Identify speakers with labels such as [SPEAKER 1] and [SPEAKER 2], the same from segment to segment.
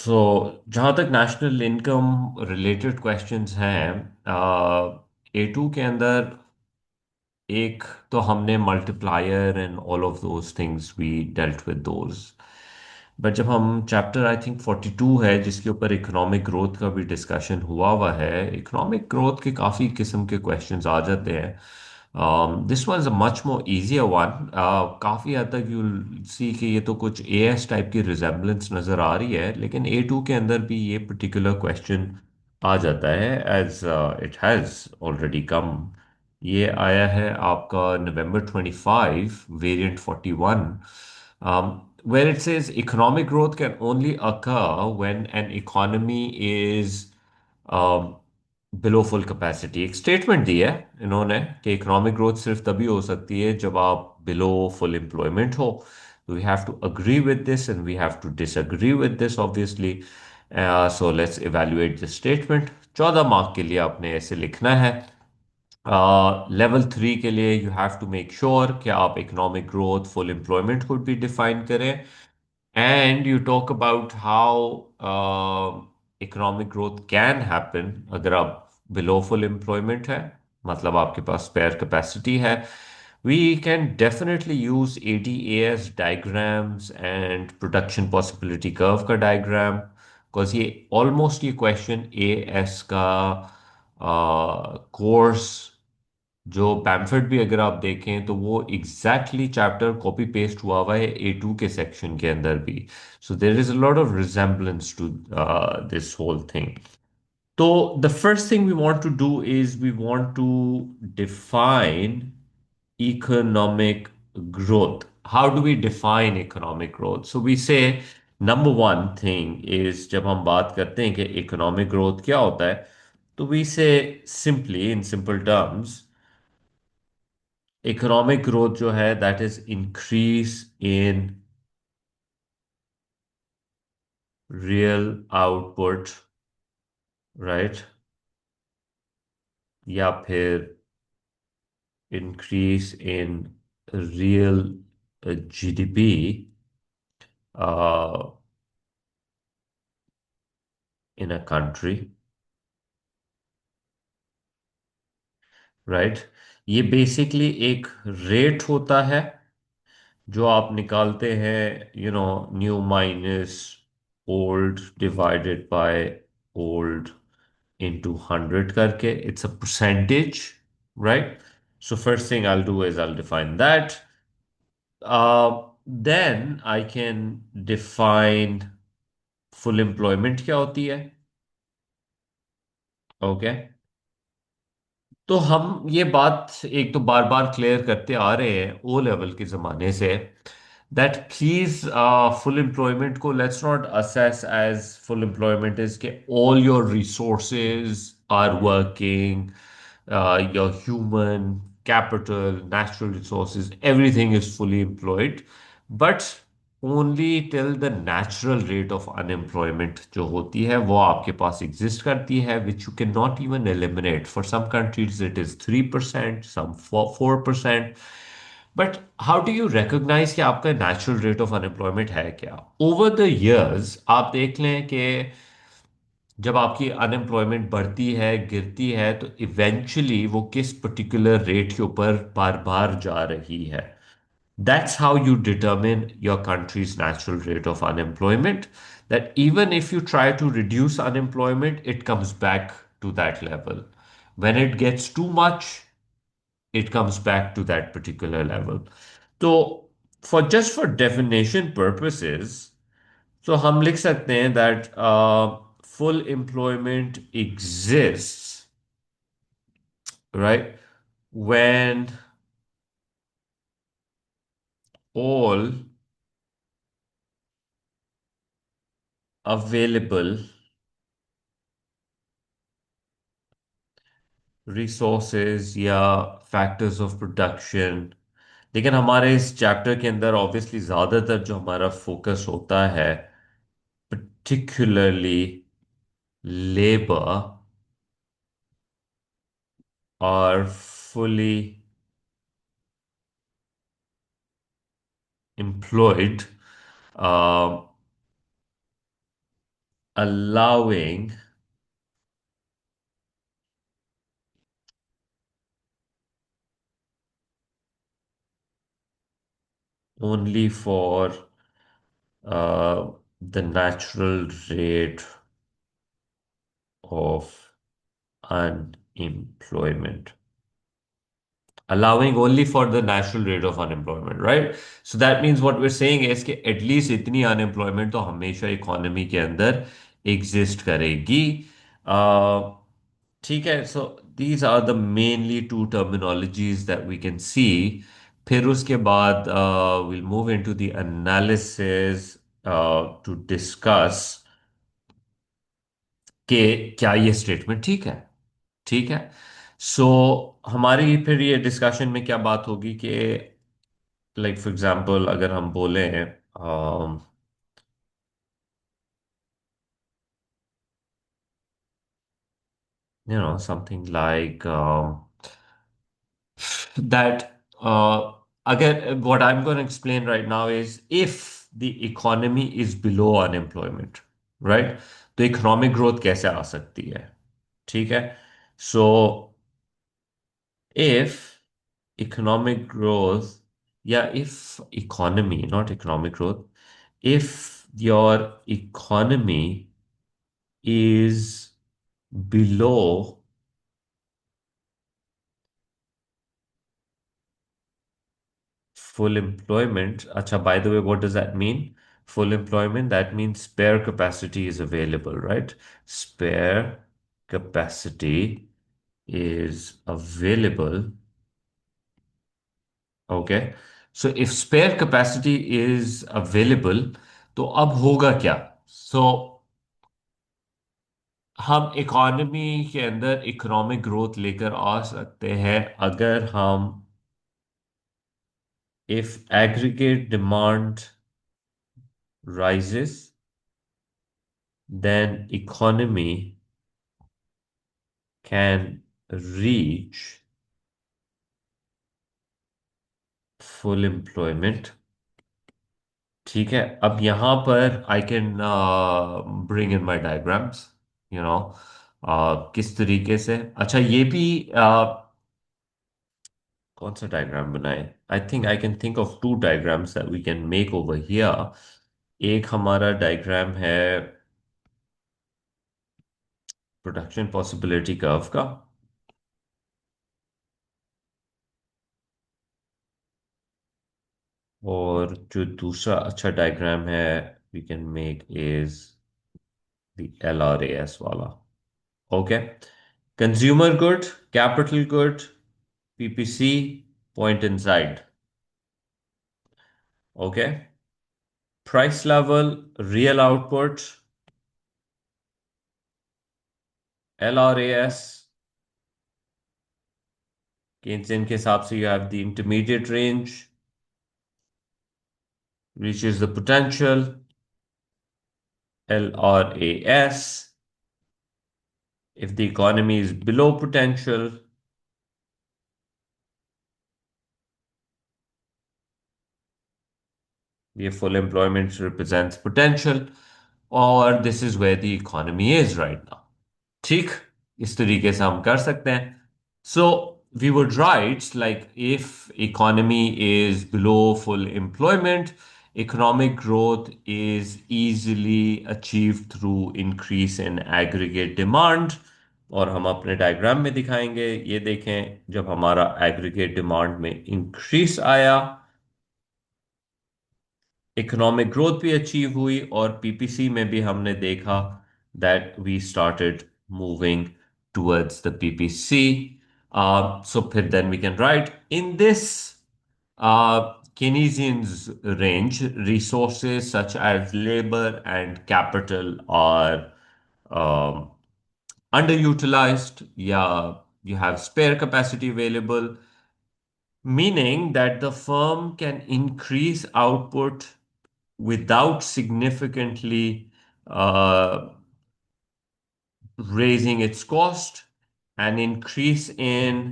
[SPEAKER 1] सो जहाँ तक national income related questions हैं, A2 के अंदर एक तो हमने multiplier and all of those things we dealt with those. But जब हम चैप्टर आई थिंक 42 है जिसके ऊपर इकोनॉमिक ग्रोथ का भी डिस्कशन हुआ है, इकोनॉमिक ग्रोथ के काफ़ी किस्म के क्वेश्चंस आ जाते हैं। This one is a much more easier one. काफ़ी हद तक यू सी कि ये तो कुछ AS टाइप की रिजेम्बलेंस नज़र आ रही है, लेकिन A2 के अंदर भी ये पर्टिकुलर क्वेश्चन आ जाता है एज इट हैज़ ऑलरेडी कम। ये आया है आपका November 25 variant 41, where it says economic growth can only occur when an economy is um, below full capacity. एक स्टेटमेंट दी है इन्होंने कि इकोनॉमिक ग्रोथ सिर्फ तभी हो सकती है जब आप बिलो फुल एम्प्लॉयमेंट हो। We have to agree with this and we have to disagree with this obviously. So let's evaluate this statement. 14 mark के लिए आपने ऐसे लिखना है। लेवल 3 के लिए you have to make sure कि आप इकोनॉमिक ग्रोथ फुल एम्प्लॉयमेंट को भी डिफाइन करें। And you talk about how economic growth can happen अगर आप बिलो फुल एम्प्लॉयमेंट है, मतलब आपके पास स्पेयर कैपेसिटी है। We can definitely use ADAS diagrams and production possibility curve का डायग्राम, बिकॉज ये ऑलमोस्ट ये क्वेश्चन AS का कोर्स जो पैम्फलेट भी अगर आप देखें तो वो एग्जैक्टली चैप्टर कॉपी पेस्ट हुआ है A2 के सेक्शन के अंदर भी। So there is a lot of resemblance to this whole thing. तो the first thing we want to do is we want to define economic growth. How do we define economic growth? So we say number one thing is जब हम बात करते हैं कि economic growth क्या होता है, तो we say simply in simple terms economic growth जो है that is increase in real output, right, या फिर increase in real GDP in a country, right. ये बेसिकली एक रेट होता है जो आप निकालते हैं, new minus old divided by old into 100 करके, it's a percentage, right? So first thing I'll do is I'll define that. Then I can define full employment क्या होती है। ओके, तो हम ये बात एक तो बार बार क्लियर करते आ रहे हैं ओ लेवल के ज़माने से, दैट प्लीज फुल एम्प्लॉयमेंट को let's not assess as full employment is के all your resources are working, your human capital, natural resources, everything is fully employed, but only till the natural rate of unemployment जो होती है वो आपके पास exist करती है, which you can not even eliminate. For some countries it is 3%, some 4%। But how do you recognise कि आपका नेचुरल रेट ऑफ अनएम्प्लॉयमेंट है क्या? ओवर द इयर्स आप देख लें कि जब आपकी अनएम्प्लॉयमेंट बढ़ती है गिरती है तो इवेंचुअली वो किस पर्टिकुलर रेट के ऊपर बार बार जा रही है। That's how you determine your country's natural rate of unemployment. That even if you try to reduce unemployment, it comes back to that level. When it gets too much, it comes back to that particular level. So, for just for definition purposes, so हम लिख सकते हैं that full employment exists, right, when all available resources या factors of production. लेकिन हमारे इस chapter के अंदर ऑब्वियसली ज़्यादातर जो हमारा फोकस होता है particularly लेबर और fully employed allowing only for uh, the natural rate of unemployment. Allowing only for the natural rate of unemployment, right? So that means what we're saying is कि at least इतनी unemployment तो हमेशा economy के अंदर exist करेगी। Uh, ठीक है। So these are the mainly two terminologies that we can see. फिर उसके बाद will move into the analysis to discuss कि क्या ये स्टेटमेंट ठीक है। ठीक है। सो हमारी फिर ये डिस्कशन में क्या बात होगी कि लाइक फॉर एग्जांपल अगर हम बोलें something like that again what I'm going to explain right now is if the economy is below unemployment, right? तो इकोनॉमिक ग्रोथ कैसे आ सकती है? ठीक है। सो if economic growth, yeah, if economy, not economic growth, if your economy is below full employment. Acha, by the way, what does that mean? Full employment, that means spare capacity is available, right? Spare capacity is available. Okay. So if spare capacity is available, तो अब होगा क्या? So हम economy के अंदर economic growth लेकर आ सकते हैं अगर हम if aggregate demand rises, then economy can reach full employment। ठीक है। अब यहां पर I can bring in my diagrams, you know किस तरीके से। अच्छा ये भी कौन सा डायग्राम बनाए? I think I can think of two diagrams that we can make over here. एक हमारा डायग्राम है प्रोडक्शन पॉसिबिलिटी कर्व का, और जो दूसरा अच्छा डायग्राम है we can make is the LRAS वाला। Okay. Consumer good, capital good, PPC, point inside. Okay. Price level, real output, LRAS, Keynesian के हिसाब से you have the intermediate range reaches the potential, LRAS, if the economy is below potential, the full employment represents potential, और this is where the economy is right now। ठीक, इस तरीके से हम कर सकते हैं। So we would write like if economy is below full employment, economic growth is easily achieved through increase in aggregate demand। और हम अपने डायग्राम में दिखाएंगे, ये देखें जब हमारा एग्रीगेट डिमांड में इंक्रीज आया, इकोनॉमिक ग्रोथ भी अचीव हुई, और पीपीसी में भी हमने देखा that we started moving towards the PPC. So फिर then we can right in this Keynesian's range, resources such as labor and capital are um, underutilized. Yeah, you have spare capacity available, meaning that the firm can increase output without significantly uh, raising its cost. An increase in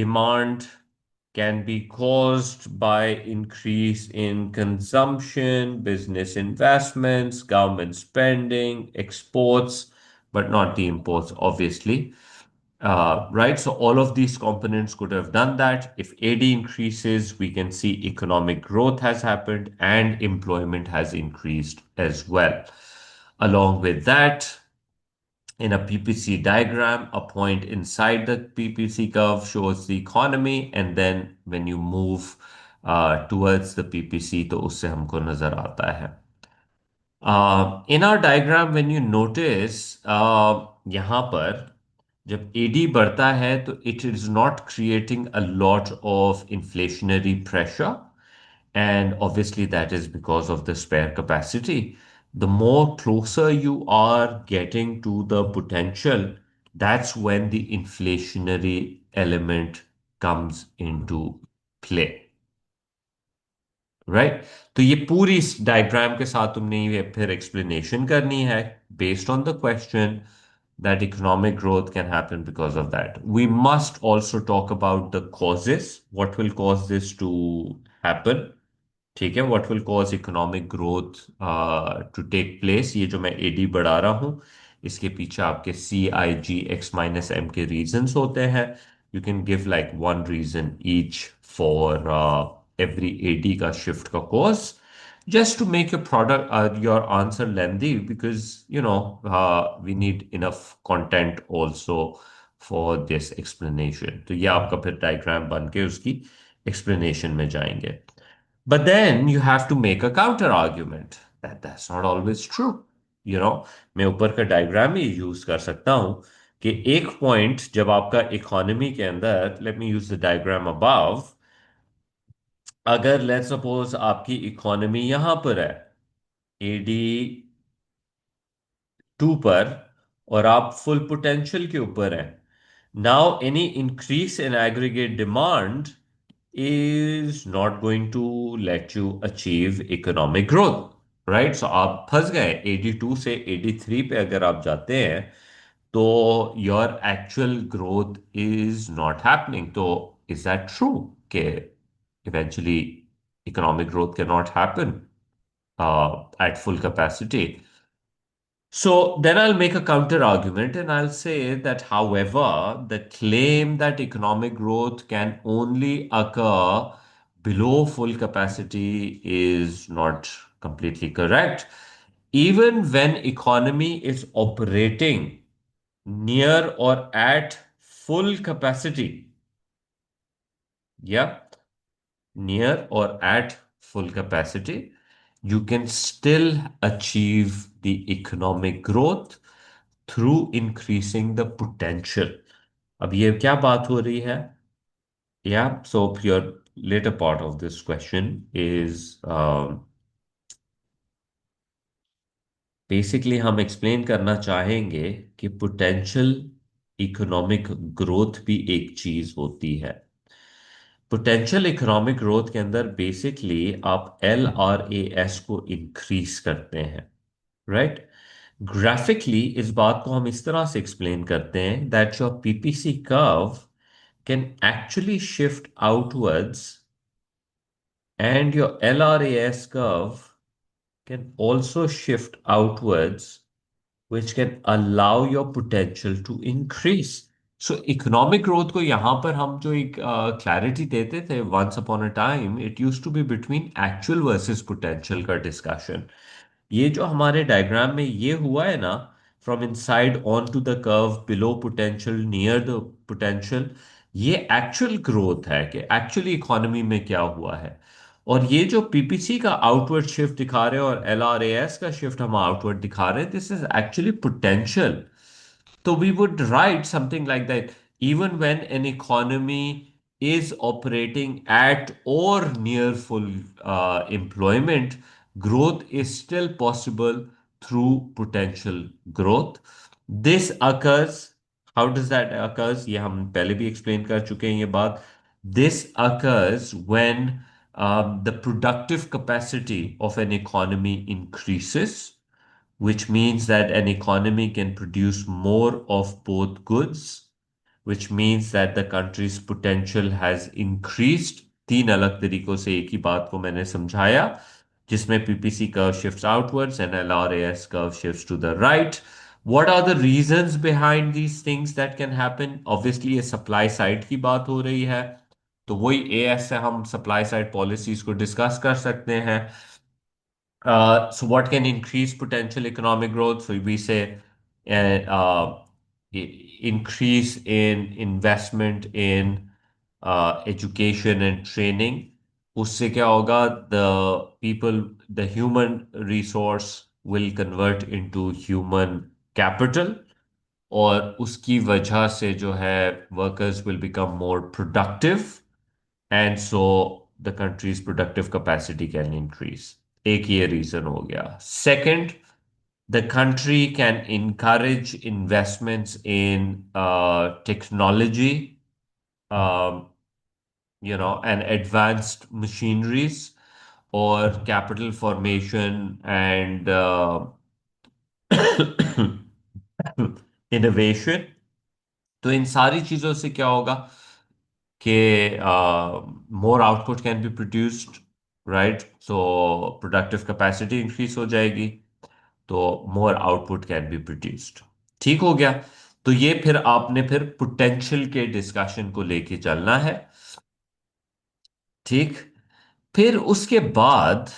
[SPEAKER 1] demand can be caused by increase in consumption, business investments, government spending, exports, but not the imports, obviously. Right? So all of these components could have done that. If AD increases, we can see economic growth has happened and employment has increased as well. Along with that, in a PPC diagram, a point inside the PPC curve shows the economy, and then when you move towards the PPC, तो उससे हमको नजर आता है. In our diagram, when you notice, यहाँ पर जब AD बढ़ता है तो it is not creating a lot of inflationary pressure, and obviously that is because of the spare capacity. The more closer you are getting to the potential, that's when the inflationary element comes into play. Right. तो ये पूरी इस diagram के साथ तुमने ये फिर explanation करनी है based on the question that economic growth can happen because of that. We must also talk about the causes. What will cause this to happen? ठीक है. What will cause economic growth to take place? ये जो मैं AD बढ़ा रहा हूँ, इसके पीछे आपके CIG X-M के reasons होते हैं. You can give like one reason each for every AD का shift का cause, just to make your product your answer lengthy, because we need enough content also for this explanation. तो ये आपका फिर diagram बन के उसकी explanation में जाएंगे. But then you have to make a counter argument that that's not always true. मैं ऊपर का डायग्राम ही यूज कर सकता हूं कि एक पॉइंट जब आपका इकोनॉमी के अंदर, let me use the diagram above, अगर लेट्स सपोज आपकी इकोनॉमी यहां पर है AD 2 पर, और आप फुल पोटेंशियल के ऊपर हैं. Now any increase in aggregate demand is not going to let you achieve economic growth, right? So आप फंस गए. AD2 से AD3 पे अगर आप जाते हैं तो your actual growth is not happening. तो is that true कि eventually economic growth cannot happen at full capacity? So then I'll make a counter argument and I'll say that, however, the claim that economic growth can only occur below full capacity is not completely correct. Even when economy is operating near or at full capacity, yeah, near or at full capacity, you can still achieve the economic growth through increasing the potential. अब ये क्या बात हो रही है? Yeah, so your later part of this question is basically हम explain करना चाहेंगे कि potential इकोनॉमिक ग्रोथ भी एक चीज होती है. पोटेंशियल इकोनॉमिक ग्रोथ के अंदर बेसिकली आप LRAS को इंक्रीज करते हैं, राइट. ग्राफिकली इस बात को हम इस तरह से एक्सप्लेन करते हैं that your PPC curve can actually shift outwards, and your LRAS curve can also shift outwards, which can allow your potential to increase. So economic growth को यहां पर हम जो एक क्लैरिटी देते थे, once upon a time it used to be between actual versus potential का discussion. ये जो हमारे डायग्राम में ये हुआ है ना, from inside on to the curve, below potential, near the potential, ये एक्चुअल ग्रोथ है कि एक्चुअली इकोनॉमी में क्या हुआ है. और ये जो PPC का आउटवर्ड शिफ्ट दिखा रहे हैं और LRAS का शिफ्ट हम आउटवर्ड दिखा रहे हैं, this is actually potential. So we would write something like that. Even when an economy is operating at or near full employment, growth is still possible through potential growth. This occurs. How does that occurs? ये हम पहले भी explain कर चुके हैं ये बात. This occurs when the productive capacity of an economy increases, which means that an economy can produce more of both goods which means that the country's potential has increased। तीन अलग तरीकों से एक ही बात को मैंने समझाया, जिसमें PPC curve shifts outwards and LRAS curve shifts to the right। What are the reasons behind these things that can happen? Obviously ये supply side की बात हो रही है, तो वही AS से हम supply side policies को डिस्कस कर सकते हैं। So what can increase potential economic growth? So we say increase in investment in education and training। उससे क्या होगा? The people, the human resource will convert into human capital, और उसकी वजह से जो है workers will become more productive, and so the country's productive capacity can increase। एक ये रीजन हो गया। Second, the country can encourage investments in technology, um, and advanced machineries, or capital formation and innovation। तो इन सारी चीजों से क्या होगा कि more output can be produced, right? So productive capacity increase हो जाएगी, तो more output can be produced. ठीक हो गया। तो ये फिर आपने फिर पोटेंशियल के डिस्कशन को लेके चलना है। ठीक। फिर उसके बाद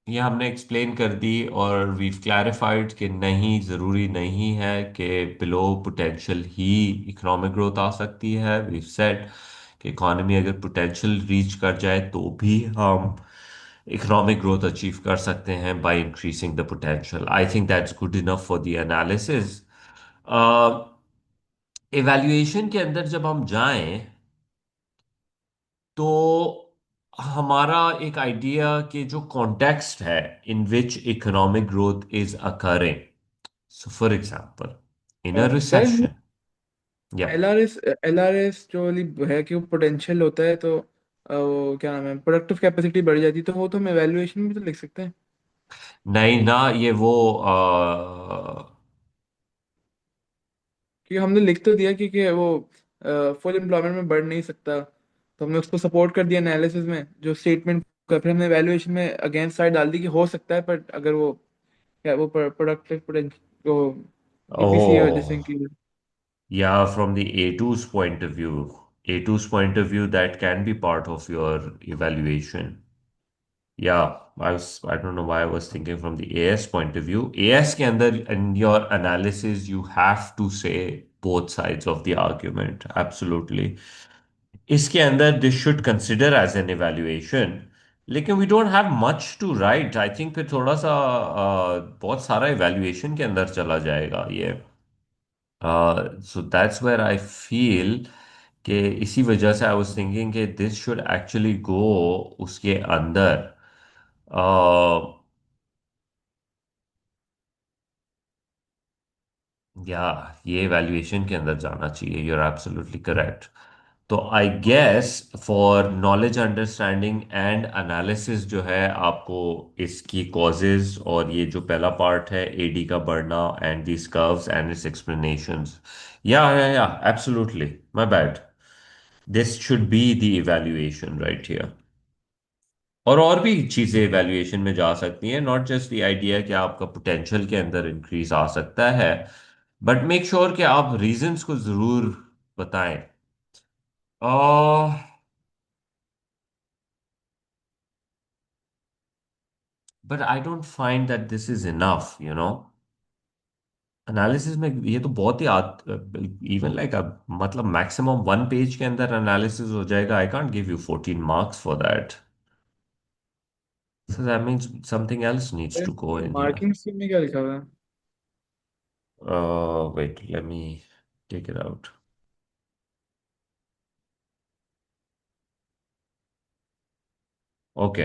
[SPEAKER 1] ये हमने एक्सप्लेन कर दी और वी क्लैरिफाइड कि नहीं, ज़रूरी नहीं है कि बिलो पोटेंशियल ही इकोनॉमिक ग्रोथ आ सकती है। वी सेड कि इकोनॉमी अगर पोटेंशियल रीच कर जाए तो भी हम इकोनॉमिक ग्रोथ अचीव कर सकते हैं by increasing the potential. I think that's good enough for the analysis. Evaluation के अंदर जब हम जाएं तो हमारा एक आइडिया कि जो कॉन्टेक्स्ट है in which economic growth is occurring. So for example, in a
[SPEAKER 2] guys,
[SPEAKER 1] recession. या
[SPEAKER 2] एल आर एस जो वाली है कि वो पोटेंशियल होता है, तो वो क्या नाम है, प्रोडक्टिव कैपेसिटी बढ़ जाती है, तो वो तो हम एवेल्युएशन में भी तो लिख सकते हैं।
[SPEAKER 1] नहीं ना, ये वो
[SPEAKER 2] क्योंकि हमने लिख तो दिया कि वो फुल एम्प्लॉयमेंट में बढ़ नहीं सकता, तो हमने उसको सपोर्ट कर दिया एनालिसिस में जो स्टेटमेंट का, फिर हमने वैल्यूएशन में अगेंस्ट साइड डाल दी कि हो सकता है, बट अगर वो क्या वो प्रोडक्टिव पोटेंशियल वो पीपीसी है
[SPEAKER 1] ओ,
[SPEAKER 2] जैसे कि।
[SPEAKER 1] या from the A2's point of view, A2's point of view that can be part of your evaluation। Yeah, I don't know why I was thinking from the AS point of view। AS के अंदर in your analysis you have to say both sides of the argument, absolutely। इसके अंदर this should consider as an evaluation, लेकिन we don't have much to write। I think फिर थोड़ा सा बहुत सारा evaluation के अंदर चला जाएगा ये। So that's where I feel कि इसी वजह से आई वाज थिंकिंग कि दिस शुड एक्चुअली गो उसके अंदर। या ये वैल्यूएशन के अंदर जाना चाहिए। You are absolutely correct. तो I guess for knowledge understanding and analysis जो है, आपको इसकी कॉजेज और ये जो पहला पार्ट है AD का बढ़ना and these curves and its explanations. या absolutely, my bad. This should be the evaluation right here. और भी चीजें इवैल्यूएशन में जा सकती हैं, नॉट जस्ट द आइडिया कि आपका पोटेंशियल के अंदर इंक्रीज आ सकता है, बट मेक श्योर कि आप रीजंस को जरूर बताएं। But I don't find that this is enough, analysis में ये तो बहुत ही इवन लाइक मतलब मैक्सिमम 1 पेज के अंदर एनालिसिस हो जाएगा। I can't give you 14 marks for that. So that means something else needs to go in here.
[SPEAKER 2] Marking scheme में क्या लिखा हुआ है?
[SPEAKER 1] Wait, let me take it out. Okay,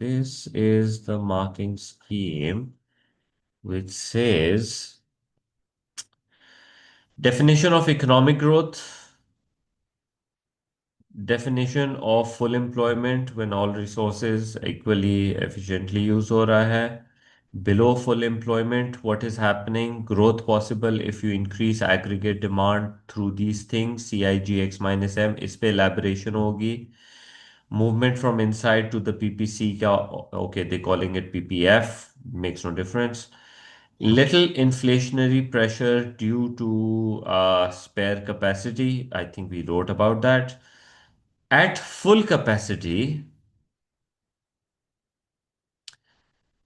[SPEAKER 1] this is the marking scheme which says definition of economic growth, definition of full employment when all resources equally efficiently use हो रहा है, Below full employment, what is happening? Growth possible if you increase aggregate demand through these things, CIGX minus M, इस पे elaboration होगी. Movement from inside to the PPC, okay, they're calling it PPF, makes no difference. Little inflationary pressure due to spare capacity. I think we wrote about that. At full capacity,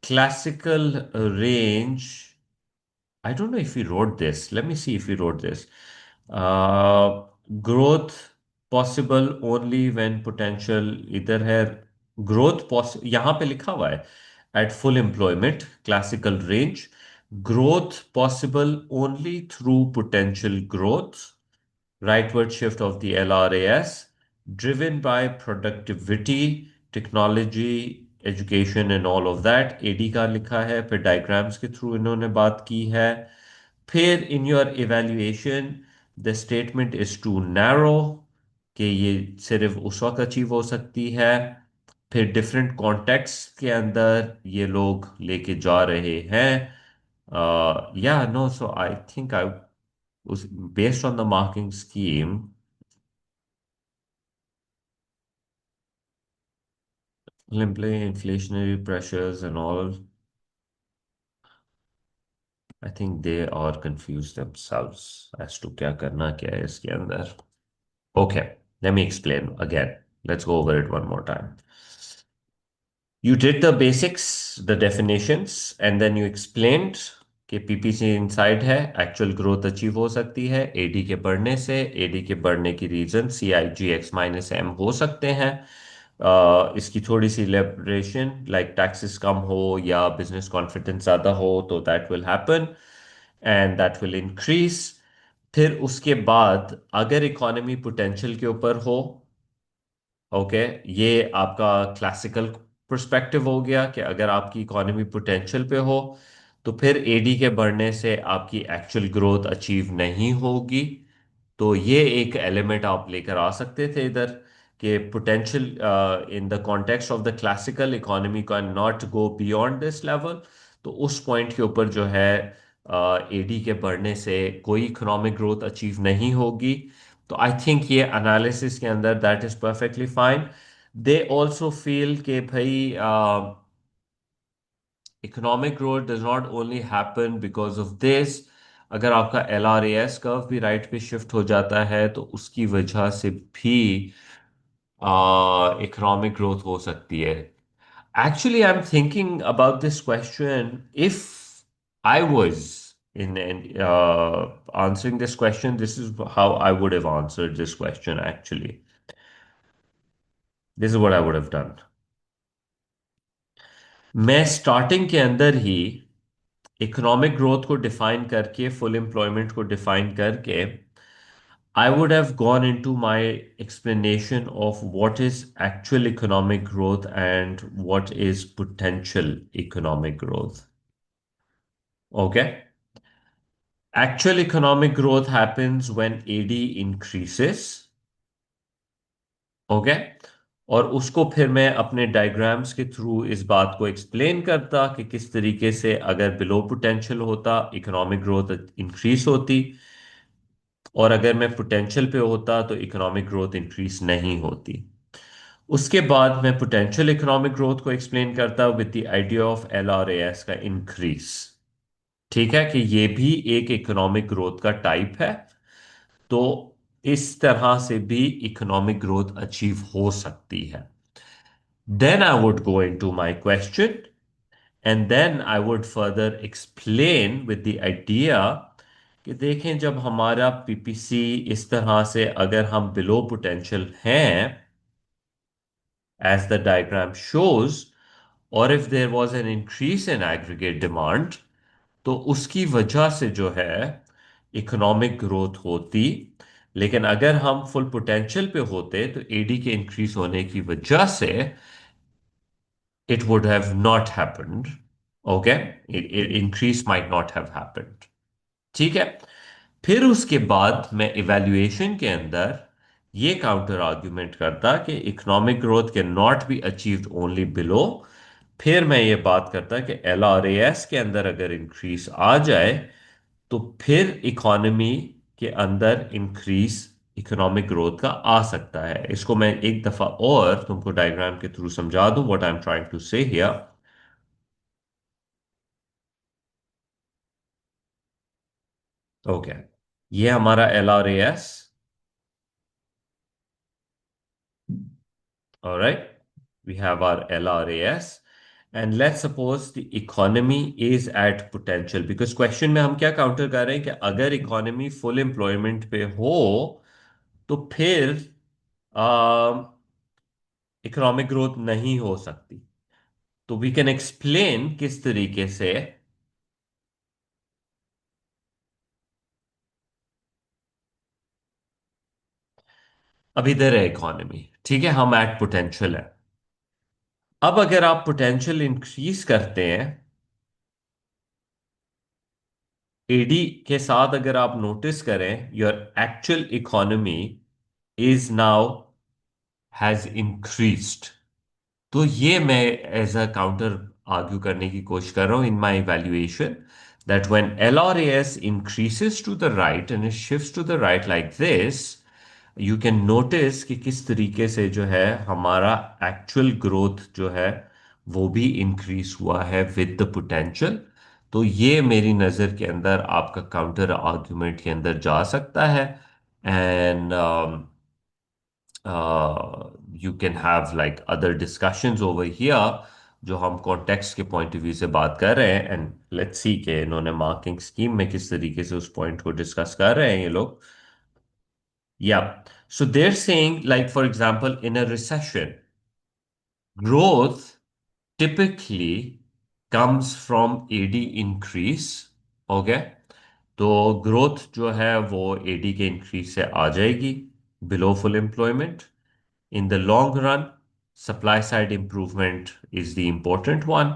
[SPEAKER 1] classical range. I don't know if we wrote this. Let me see if we wrote this. Uh, Growth possible only when potential इधर है. Growth POS यहाँ पे लिखा हुआ है at full employment classical range. Growth possible only through potential growth. Rightward shift of the LRAS, driven by productivity, technology, education and all of that. AD का लिखा है, फिर डायग्राम्स के थ्रू इन्होंने बात की है. फिर in your evaluation the statement is too narrow, कि ये सिर्फ उस वक्त अचीव हो सकती है. फिर डिफरेंट कॉन्टेक्स्ट के अंदर ये लोग लेके जा रहे हैं. या no, so I think I based on the marking scheme, simply inflationary pressures and all, I think they are confused themselves as to क्या करना क्या है इसके अंदर. Okay, let me explain again. Let's go over it one more time. You did the basics, the definitions, and then you explained कि PPC inside है, actual growth achieve हो सकती है एडी के बढ़ने से. एडी के बढ़ने की रीजन सी आई जी एक्स माइनस एम हो सकते हैं. इसकी थोड़ी सी इलेबरेशन, लाइक टैक्सेस कम हो या बिजनेस कॉन्फिडेंस ज़्यादा हो तो that will happen and that will increase. फिर उसके बाद अगर इकोनॉमी पोटेंशियल के ऊपर हो, ओके, ये आपका क्लासिकल पर्सपेक्टिव हो गया कि अगर आपकी इकोनॉमी पोटेंशियल पे हो तो फिर एडी के बढ़ने से आपकी एक्चुअल ग्रोथ अचीव नहीं होगी. तो ये एक एलिमेंट आप लेकर आ सकते थे इधर, कि potential in the context of the classical economy can not go beyond this level. तो उस पॉइंट के ऊपर जो है एडी के बढ़ने से कोई इकोनॉमिक ग्रोथ अचीव नहीं होगी. तो आई थिंक ये एनालिसिस के अंदर that is perfectly fine. They also feel कि भाई economic growth does not only happen because of this. अगर आपका एल आर एस कर्व भी राइट पे शिफ्ट हो जाता है तो उसकी वजह से भी इकोनॉमिक ग्रोथ हो सकती है. Actually, I'm thinking about this question. If I was in answering this question, this is how I would have answered this question. Actually, this is what I would have done. मैं starting के अंदर ही economic growth को define करके, full employment को define करके, I would have gone into my explanation of what is actual economic growth and what is potential economic growth. Okay? Actual economic growth happens when AD increases. Okay? और उसको फिर मैं अपने diagrams के through इस बात को एक्सप्लेन करता कि किस तरीके से अगर बिलो पोटेंशियल होता इकोनॉमिक ग्रोथ इंक्रीज होती, और अगर मैं पोटेंशियल पे होता तो इकोनॉमिक ग्रोथ इंक्रीज नहीं होती. उसके बाद मैं पोटेंशियल इकोनॉमिक ग्रोथ को एक्सप्लेन करता with the idea of L R A S का इंक्रीज. ठीक है, कि ये भी एक इकोनॉमिक ग्रोथ का टाइप है. तो इस तरह से भी इकोनॉमिक ग्रोथ अचीव हो सकती है. Then I would go into my question and then I would further explain with the idea कि देखें, जब हमारा पीपीसी इस तरह से अगर हम बिलो पोटेंशियल हैं as the diagram shows, or if there was an increase in aggregate demand, तो उसकी वजह से जो है इकोनॉमिक ग्रोथ होती. लेकिन अगर हम फुल पोटेंशियल पे होते तो एडी के इंक्रीज होने की वजह से it would have not happened. Okay, increase might not have happened. ठीक है. फिर उसके बाद मैं इवैल्यूएशन के अंदर ये काउंटर आर्ग्यूमेंट करता कि economic growth can not be achieved only below फिर मैं ये बात करता कि LRAS के अंदर अगर इंक्रीज आ जाए तो फिर इकोनॉमी के अंदर इंक्रीज इकोनॉमिक ग्रोथ का आ सकता है। इसको मैं एक दफा और तुमको डायग्राम के थ्रू समझा दूं what I am trying to say here. Okay, ये हमारा LRAS। All right, we have our LRAS, and let's suppose the economy is at potential, because question में हम क्या काउंटर कर रहे हैं कि अगर इकोनॉमी फुल एम्प्लॉयमेंट पे हो तो फिर इकोनॉमिक ग्रोथ नहीं हो सकती। तो वी कैन एक्सप्लेन किस तरीके से। अब इधर है इकोनॉमी, ठीक है, हम एट पोटेंशियल है। अब अगर आप पोटेंशियल इंक्रीज करते हैं एडी के साथ, अगर आप नोटिस करें your actual economy is now has increased. तो ये मैं एज अ काउंटर आर्ग्यू करने की कोशिश कर रहा हूं in my evaluation that when LRAS increases to the right and it shifts to the right like this, you can notice कि किस तरीके से जो है हमारा एक्चुअल ग्रोथ जो है वो भी इंक्रीज हुआ है विद द पोटेंशियल। तो ये मेरी नज़र के अंदर आपका काउंटर आर्ग्यूमेंट के अंदर जा सकता है। And you can have like other discussions over here जो हम कॉन्टेक्स्ट के पॉइंट ऑफ व्यू से बात कर रहे हैं। एंड लेट्स सी कि इन्होंने मार्किंग स्कीम में किस तरीके से उस पॉइंट को डिस्कस कर रहे हैं ये लोग। Yeah. So they're saying, like, for example, in a recession, growth typically comes from AD increase. Okay. तो ग्रोथ जो है वो एडी के इंक्रीज से आ जाएगी below full employment. In the long run supply side improvement is the important one.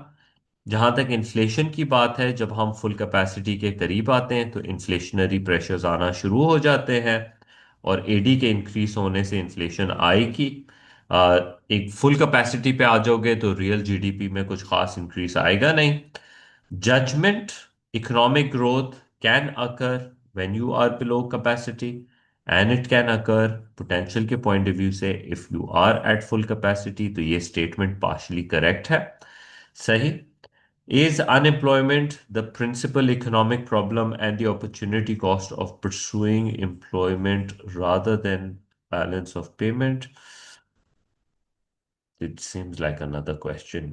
[SPEAKER 1] जहां तक inflation की बात है, जब हम फुल कैपेसिटी के करीब आते हैं तो इन्फ्लेशनरी प्रेशर्स आना शुरू हो जाते हैं और एडी के इंक्रीज होने से इन्फ्लेशन आएगी। एक फुल कैपेसिटी पे आ जाओगे तो रियल जीडीपी में कुछ खास इंक्रीज आएगा नहीं। Judgement economic growth can occur when you are below capacity and it can occur potential के पॉइंट ऑफ व्यू से if you are at full capacity. तो ये स्टेटमेंट पार्शली करेक्ट है, सही। Is unemployment the principal economic problem and the opportunity cost of pursuing employment rather than balance of payment? It seems like another question.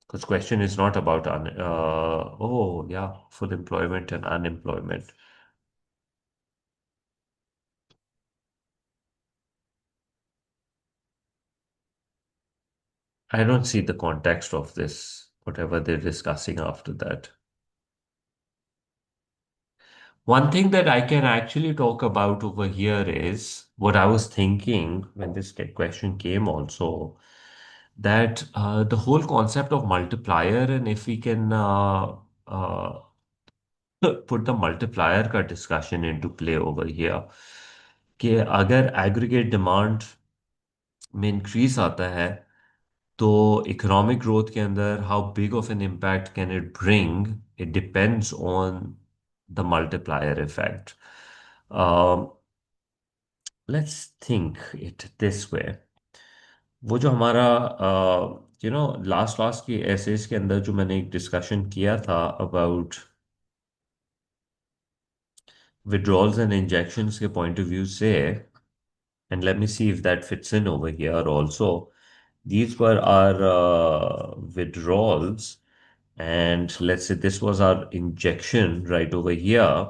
[SPEAKER 1] Because question is not about oh yeah, full employment and unemployment. I don't see the context of this, whatever they're discussing after that. One thing that I can actually talk about over here is what I was thinking when this question came also, that the whole concept of multiplier, and if we can uh, put the multiplier का discussion into play over here, कि अगर aggregate demand में increase आता है तो economic growth के अंदर how big of an impact can it bring, it depends on the multiplier effect. Let's think it this way. वो जो हमारा लास्ट लास्ट की एसेस के अंदर जो मैंने एक डिस्कशन किया था अबाउट withdrawals and injections के point of view से, and let me see if that fits in over here also. These were our withdrawals, and let's say this was our injection right over here.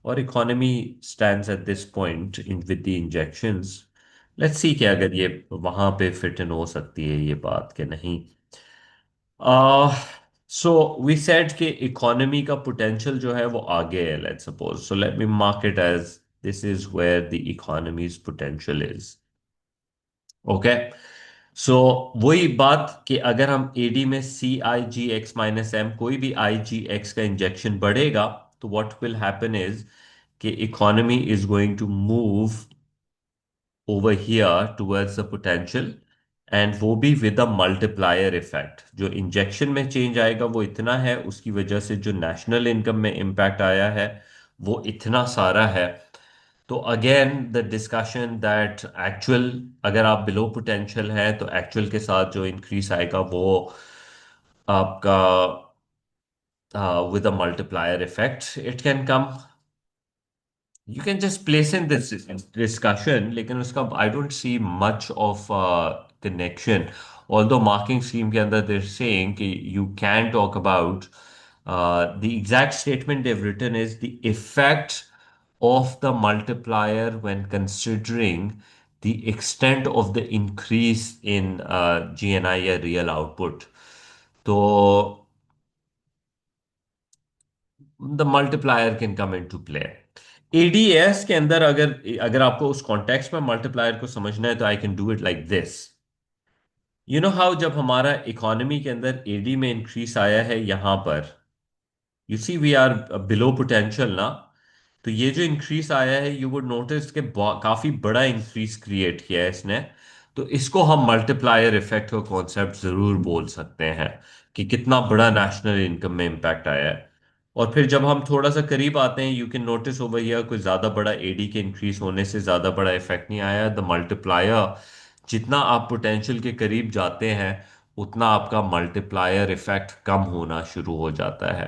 [SPEAKER 1] Or economy stands at this point in with the injections. Let's see कि अगर ये वहां पे fit in हो सकती है ये बात कि नहीं। uh, so we said कि इकोनॉमी का पोटेंशियल जो है वो आगे है, let's suppose, so let me mark it as this is where the economy's potential is. Okay, so वही बात कि अगर हम एडी में CIGX-M कोई भी IGX का इंजेक्शन बढ़ेगा तो what will happen is that economy is going to move over here towards the potential, and वो भी विद अ मल्टीप्लायर इफेक्ट। जो इंजेक्शन में चेंज आएगा वो इतना है, उसकी वजह से जो नेशनल इनकम में इम्पैक्ट आया है वो इतना सारा है। तो again the discussion that actual, अगर आप बिलो पोटेंशियल है तो एक्चुअल के साथ जो इंक्रीज आएगा वो आपका with a multiplier effect it can come. You can just place in this discussion, लेकिन उसका I don't see much of connection. Although marking scheme के अंदर they're saying कि you can talk about the exact statement they've written is the effect of the multiplier when considering the extent of the increase in GNI या real output. तो the multiplier can come into play. ADS के अंदर अगर अगर आपको उस context में multiplier को समझना है तो I can do it like this. You know how जब हमारा इकोनॉमी के अंदर एडी में इंक्रीज आया है यहां पर, you see we are below potential ना, तो ये जो इंक्रीज आया है यू वुड नोटिस के काफी बड़ा इंक्रीज क्रिएट किया है इसने। तो इसको हम मल्टीप्लायर इफेक्ट का कॉन्सेप्ट जरूर बोल सकते हैं कि कितना बड़ा नेशनल इनकम में इम्पैक्ट आया है। और फिर जब हम थोड़ा सा करीब आते हैं you can notice over here कोई ज्यादा बड़ा एडी के इंक्रीज होने से ज्यादा बड़ा इफेक्ट नहीं आया। द मल्टीप्लायर, जितना आप पोटेंशियल के करीब जाते हैं उतना आपका मल्टीप्लायर इफेक्ट कम होना शुरू हो जाता है।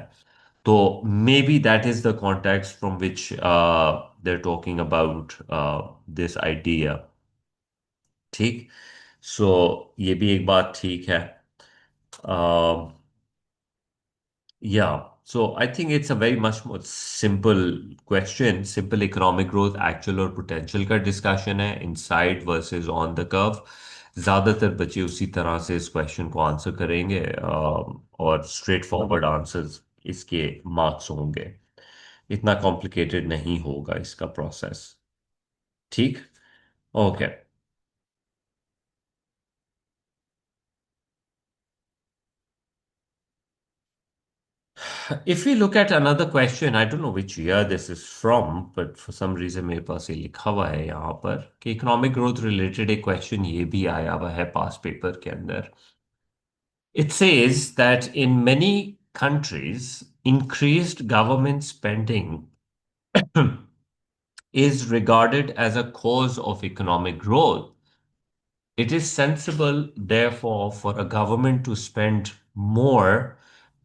[SPEAKER 1] तो may be that is the context from which they're talking about this idea. ठीक। सो ये भी एक बात ठीक है। Yeah, so I think it's a very much more simple question, simple economic growth, actual और potential का discussion है, inside versus on the curve। ज्यादातर बच्चे उसी तरह से इस क्वेश्चन को आंसर करेंगे, और स्ट्रेट फॉरवर्ड आंसर्स इसके मार्क्स होंगे। इतना कॉम्प्लिकेटेड नहीं होगा इसका प्रोसेस। ठीक। Okay. If we look at another question, I don't know which year this is from, but for some reason मेरे पास ये लिखा हुआ है यहाँ पर कि इकोनॉमिक ग्रोथ रिलेटेड एक क्वेश्चन ये भी आया हुआ है पास पेपर के अंदर। It says that in many countries, increased government spending is regarded as a cause of economic growth. It is sensible, therefore, for a government to spend more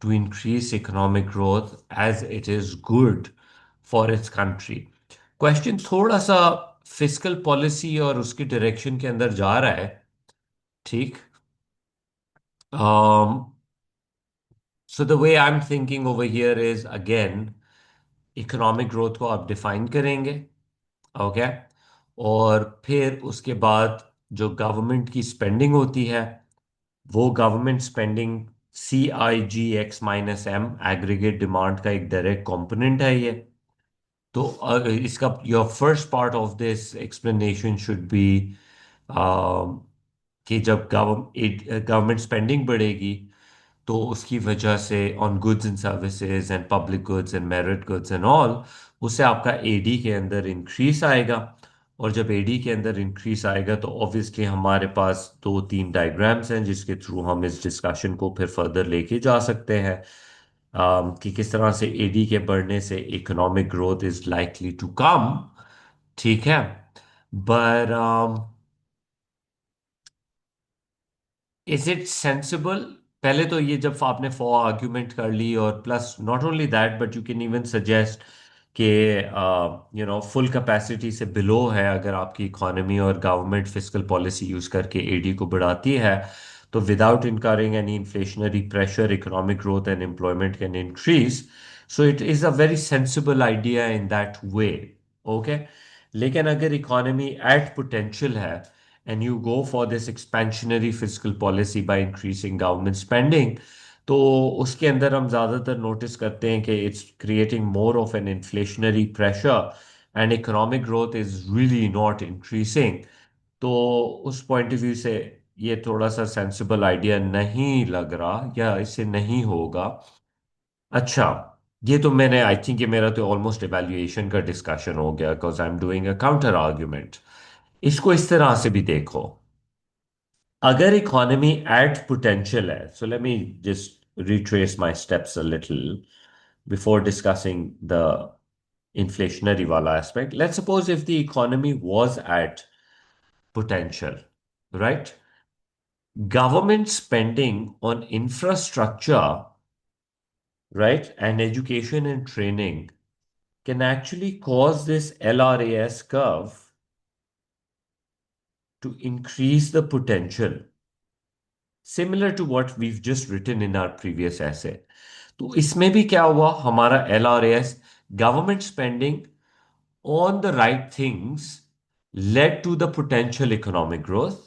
[SPEAKER 1] to increase economic growth as it is good for its country। Question थोड़ा सा fiscal policy और उसकी direction के अंदर जा रहा है। ठीक। So the way I am thinking over here is again, economic growth को आप डिफाइन करेंगे। ओके। और फिर उसके बाद जो गवर्नमेंट की स्पेंडिंग होती है वो government spending CIGX-M aggregate demand का एक डायरेक्ट कंपोनेंट है ये। तो इसका your first part of this explanation should be कि जब गवर्नमेंट स्पेंडिंग बढ़ेगी तो उसकी वजह से on goods and services and public goods and merit goods and all, उससे आपका एडी के अंदर इंक्रीज आएगा। और जब एडी के अंदर इंक्रीज आएगा तो ऑब्वियसली हमारे पास दो तीन डायग्राम्स हैं जिसके थ्रू हम इस डिस्कशन को फिर फर्दर लेके जा सकते हैं, कि किस तरह से एडी के बढ़ने से economic growth is likely to come. ठीक है। पर इज इट सेंसिबल? पहले तो ये जब आपने फॉर आर्ग्यूमेंट कर ली और plus not only that but you can even suggest कि फुल कैपेसिटी से बिलो है अगर आपकी इकोनॉमी और गवर्नमेंट फिस्कल पॉलिसी यूज करके एडी को बढ़ाती है तो without incurring any inflationary pressure economic growth and employment can increase. So it is a very sensible idea in that way. Okay. लेकिन अगर इकोनॉमी एट पोटेंशियल है and you go for this expansionary fiscal policy by increasing government spending, तो उसके अंदर हम ज़्यादातर notice करते हैं कि it's creating more of an inflationary pressure and economic growth is really not increasing। तो उस पॉइंट ऑफ व्यू से ये थोड़ा सा सेंसिबल आइडिया नहीं लग रहा या इससे नहीं होगा। अच्छा, ये तो मैंने आई थिंक ये मेरा तो ऑलमोस्ट इवैल्यूएशन का डिस्कशन हो गया because I am doing a counter argument. इसको इस तरह से भी देखो। अगर इकोनॉमी एट पोटेंशियल है, सो let me just retrace my steps a little before discussing the inflationary wala aspect. Let's suppose if the economy was at potential, right? Government spending on infrastructure, right, and education and training can actually cause this LRAS curve to increase the potential, similar to what we've just written in our previous essay. तो इसमें भी क्या हुआ, हमारा LRAS, government spending on the right things led to the potential economic growth.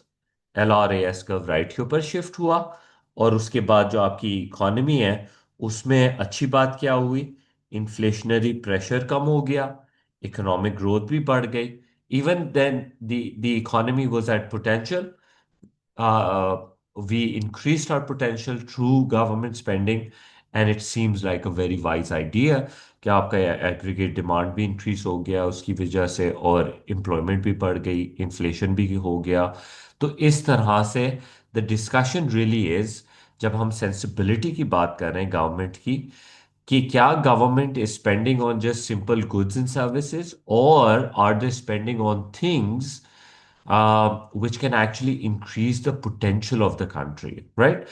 [SPEAKER 1] LRAS curve right के ऊपर shift हुआ, और उसके बाद जो आपकी इकोनॉमी है उसमें अच्छी बात क्या हुई, इन्फ्लेशनरी प्रेशर कम हो गया, इकोनॉमिक ग्रोथ भी बढ़ गई. Even then the economy was at potential, we increased our potential through government spending, and it seems like a very wise idea कि आपका एग्रीगेट डिमांड भी इंक्रीज हो गया उसकी वजह से, और एम्प्लॉयमेंट भी बढ़ गई, इन्फ्लेशन भी हो गया. तो इस तरह से द डिस्कशन रियली इज, जब हम सेंसिबिलिटी की बात कर रहे हैं गवर्नमेंट की, कि क्या government is spending on just simple goods and services, और are they spending on things which can actually increase the potential of the country, right?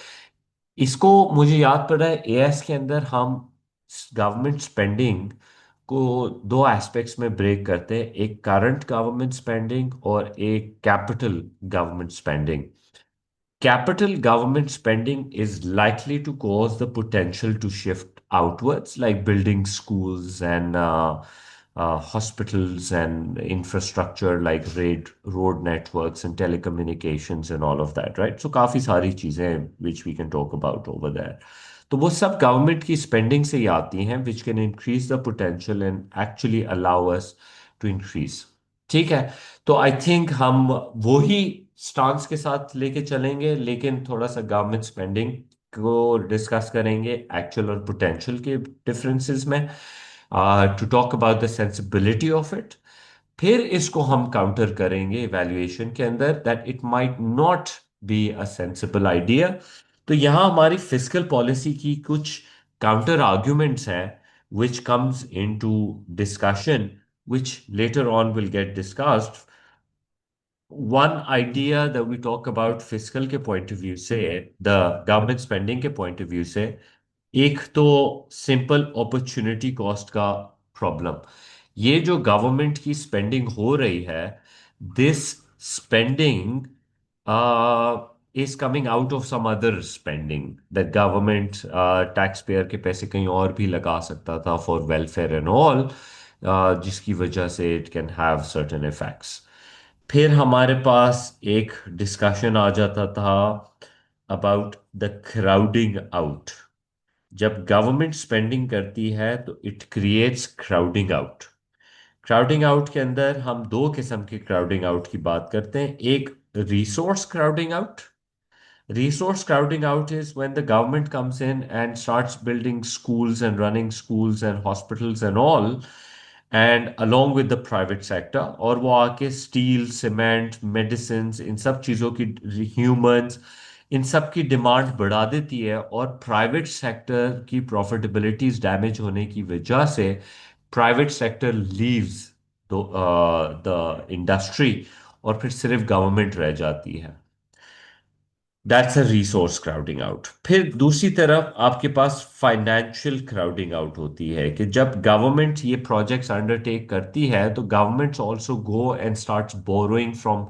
[SPEAKER 1] इसको मुझे याद पड़ रहा है एएस के अंदर हम गवर्नमेंट स्पेंडिंग को दो एस्पेक्ट्स में ब्रेक करते हैं, एक करंट गवर्नमेंट स्पेंडिंग और एक capital government spending. Capital government spending is likely to cause the potential to shift outwards, like building schools and hospitals and infrastructure like road networks and telecommunications and all of that, right? So काफी सारी चीजें which we can talk about over there. तो वो सब government की spending से ही आती हैं which can increase the potential and actually allow us to increase. ठीक है. तो आई थिंक हम वो ही स्टांस के साथ लेके चलेंगे, लेकिन थोड़ा सा गवर्नमेंट स्पेंडिंग को डिस्कस करेंगे एक्चुअल और पोटेंशियल के डिफरेंसेस में, to talk about the sensibility of it. फिर इसको हम काउंटर करेंगे इवैल्यूएशन के अंदर that it might not be a sensible idea. तो यहाँ हमारी फिस्कल पॉलिसी की कुछ काउंटर आर्ग्यूमेंट्स हैं which comes into discussion, which later on will get discussed. One idea that we talk about fiscal के point of view से, the government spending के point of view से, एक तो सिंपल अपॉर्चुनिटी कॉस्ट का problem. ये जो गवर्नमेंट की स्पेंडिंग हो रही है, this spending is coming out of some other spending that government tax payer के पैसे कहीं और भी लगा सकता था फॉर वेलफेयर एंड ऑल, जिसकी वजह से it can have certain effects. फिर हमारे पास एक डिस्कशन आ जाता था अबाउट द क्राउडिंग आउट. जब गवर्नमेंट स्पेंडिंग करती है तो it creates crowding out. Crowding out के अंदर हम दो किस्म के क्राउडिंग आउट की बात करते हैं. एक resource crowding out. Resource crowding out is when the government comes in and starts building schools and running schools and hospitals and all, and along with the private sector, और वो आके steel, cement, medicine, इन सब चीज़ों की, humans, इन सब की demand बढ़ा देती है, और प्राइवेट सेक्टर की प्रॉफिटेबिलिटीज डैमेज होने की वजह से private sector leaves the industry, और फिर सिर्फ गवर्नमेंट रह जाती है. That's a resource crowding out. फिर दूसरी तरफ आपके पास फाइनेंशियल क्राउडिंग आउट होती है कि जब गवर्नमेंट ये प्रोजेक्ट्स अंडरटेक करती है तो governments also go and starts borrowing from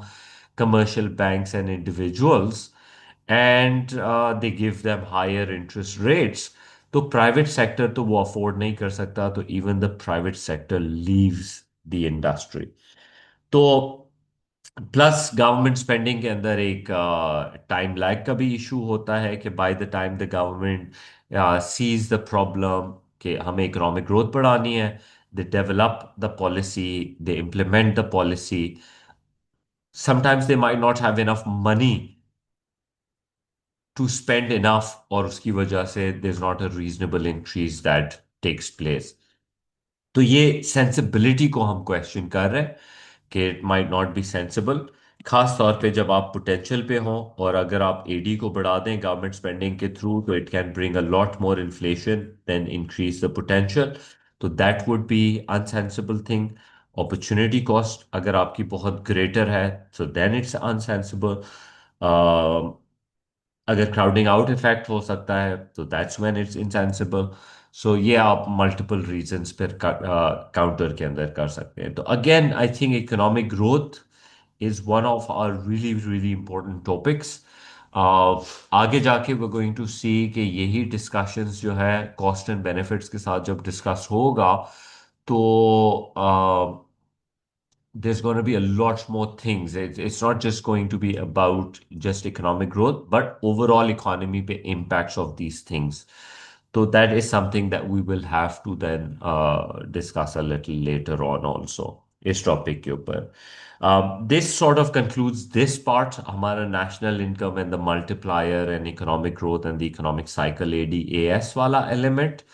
[SPEAKER 1] commercial banks and individuals, and they give them higher interest rates. तो प्राइवेट सेक्टर तो वो अफोर्ड नहीं कर सकता, तो even the private sector leaves the industry. तो प्लस गवर्नमेंट स्पेंडिंग के अंदर एक टाइम लैग का भी इशू होता है कि by the time the government sees the problem कि हमें इकोनॉमिक ग्रोथ बढ़ानी है, they develop the policy, they implement the policy, sometimes they might not have enough money to spend enough, और उसकी वजह से there is not a reasonable increase that takes place. तो ये सेंसिबिलिटी को हम क्वेश्चन कर रहे हैं कि it might not B sensible. खास तौर पे जब आप पोटेंशियल पे हों, और अगर आप एडी को बढ़ा दें गवर्नमेंट स्पेंडिंग के थ्रू, तो it can bring a lot more inflation than increase the potential. तो that would be unsensible thing. Opportunity cost अगर आपकी बहुत ग्रेटर है, सो देन इट्स अनसेंसिबल। अगर क्राउडिंग आउट इफेक्ट हो सकता है, तो दैट्स व्हेन इट्स इनसेंसिबल। सो ये आप मल्टीपल रीजंस फिर काउंटर के अंदर कर सकते हैं। तो again I think economic growth is one of our really really important topics. आगे जाके वी गोइंग टू सी कि यही डिस्कशंस जो है कॉस्ट एंड बेनिफिट्स के साथ जब डिस्कस होगा, तो there's going to be a lot more things. It's not just going to be about just economic growth, but overall economy पे impacts of these things. So that is something that we will have to then discuss a little later on also इस topic के ऊपर। This sort of concludes this part, हमारा national income and the multiplier and economic growth and the economic cycle ADAS वाला element।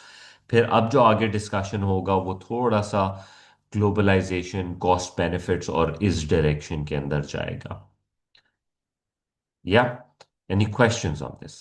[SPEAKER 1] फिर अब जो आगे discussion होगा वो थोड़ा सा ग्लोबलाइजेशन, कॉस्ट बेनिफिट्स और इस डायरेक्शन के अंदर जाएगा। या एनी क्वेश्चंस ऑन दिस?